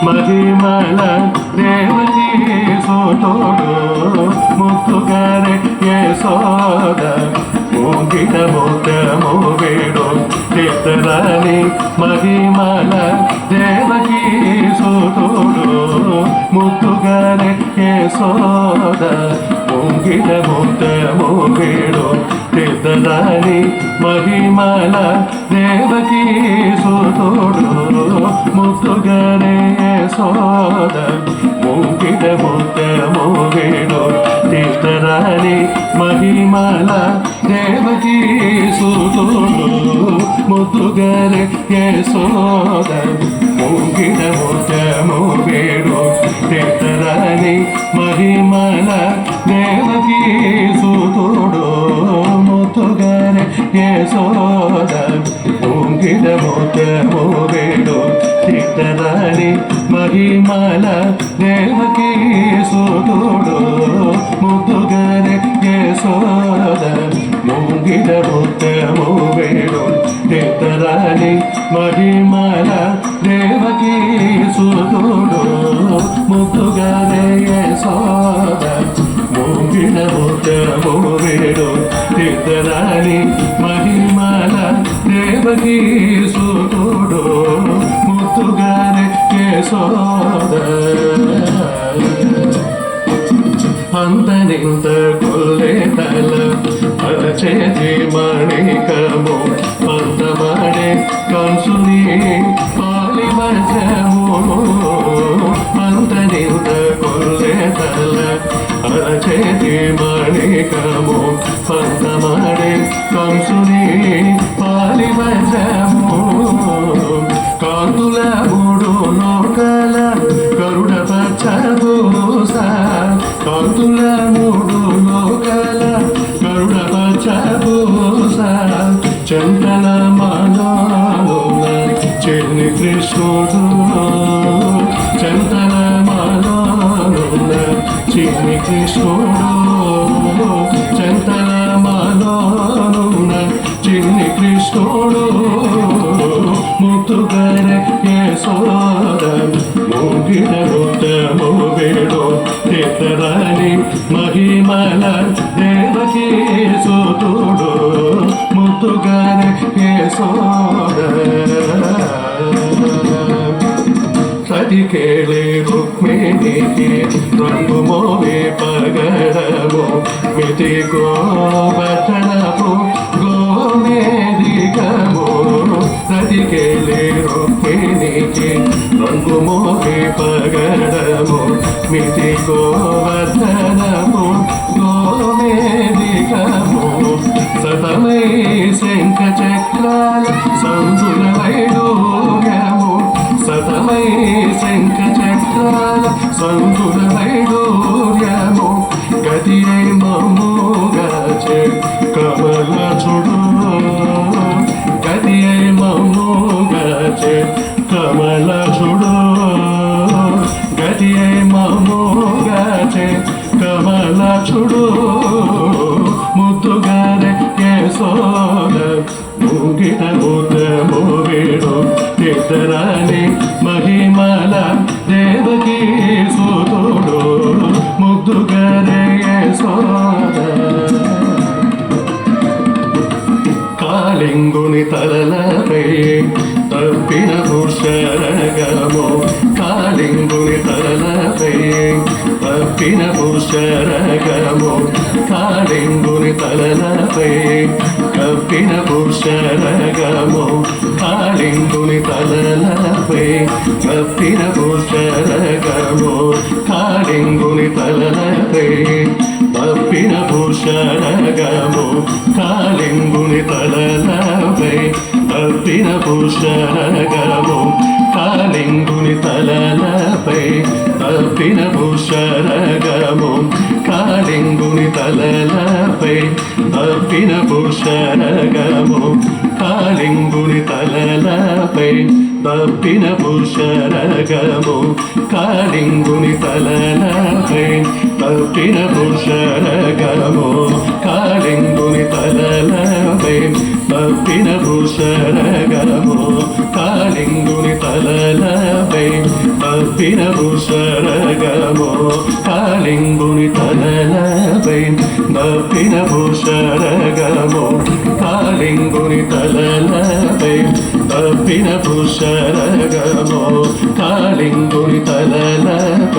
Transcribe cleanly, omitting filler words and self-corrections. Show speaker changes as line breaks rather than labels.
మహిమల దేవకీ సోతోడు ముత్తుగారే యశోద మూగిట మూతము వేడు చిత్తరాని మహిమల దేవకీ సోతోడు ముత్తుగారే యశోద మూగిట మూతము వేడు చిత్తరాని మహిమల దేవకీ సోతోడు ముత్తుగారే యశోద మూగిట మూతము వేడు చిత్తరాని మహిమల దేవకీ సోతోడు ముత్తుగారే యశోద మూగిట మూతము వేడు చిత్తరాని మహిమల దేవకీ సోతోడు ముత్తుగారే యశోద మూగిట మూతము వేడు చిత్తరాని మహిమల దేవకీ సోతోడు ముత్తుగారే యశోద మూగిట మూతము వేడు చిత్తరాని మహిమల దేవకీ సోతోడు ముత్తుగారే యశోద మూగిట మూతము వేడు చిత్తరాని మహిమల దేవకీ సోతోడు ముత్తుగారే యశోద అంతనింత కొల్లేతల అరచేతి మణికము పంతమాడే కంసుని పాలివచము అంతనింత కొల్లేతల అరచేతి మణికము పంతమాడే కంసుని పాలివచము కాంతుల మూడు లోకల కరుణ పచ్చభూస కాంతుల మూడు లోకల కరుణ పచ్చభూస చందన మానవుల చెల్లి కృష్ణుడు చందన మానవుల చెల్లి కృష్ణుడు చందన మానవుల చెల్లి కృష్ణుడు ముత్తుగారే యశోద మూగిట మూతము వేడు చిత్తరాని మహిమల దేవకీ సోతోడు ముత్తుగారే యశోద సతికేళి రుక్మిణికి రంగు మోవి పగడము మితి గోవర్ధనపు గోమేదికము సతికేళి రుక్మిణికి రంగు మోవి పగడము మితి గోవర్ధనము గోమేదికము సతమై శంఖ చక్రాల సంతుల వైడూర్యము సతమై శంఖ చక్రాల సంతుల వైడూర్యము గతి అయి మమ్ముగాచే కమల చూడు గతి అయి మమ్ముగాచే కమల చూడు గతి అయి మమ్ముగాచే కమల చూడు ముత్తుగారే యశోద మూగిట మూతము వేడు చిత్తరాని మహిమల దేవకీ సోతోడు ముత్తుగారే యశోద కాళింగుని తలలపై తప్పిన పుష్కరగము కాళింగుని తలలపై తప్పిన పుష్కరగము కాళింగుని తలలపై తప్పిన పుష్కరగము కాళింగుని తలలపై తప్పిన పుష్కరగము కాళింగుని తలలపై తప్పిన పుష్కరగము కాళింగుని తలలపై తప్పిన పుష్కరగము కాళింగుని తలలపై తప్పిన పుష్కరగము కాళింగుని తలలపై తప్పిన పుష్కరగము కాళింగుని తలలపై తప్పిన పుష్కరగము కాళింగుని తలలపై తప్పిన పుష్కరగము కాళింగుని తలలపై తప్పిన పుష్కరగము కాళింగుని తలలపై తప్పిన భూషరగమో కాళింగుని తలలపై తప్పిన భూషరగమో కాళింగుని తలలపై తప్పిన భూషరగమో కాళింగుని తలలపై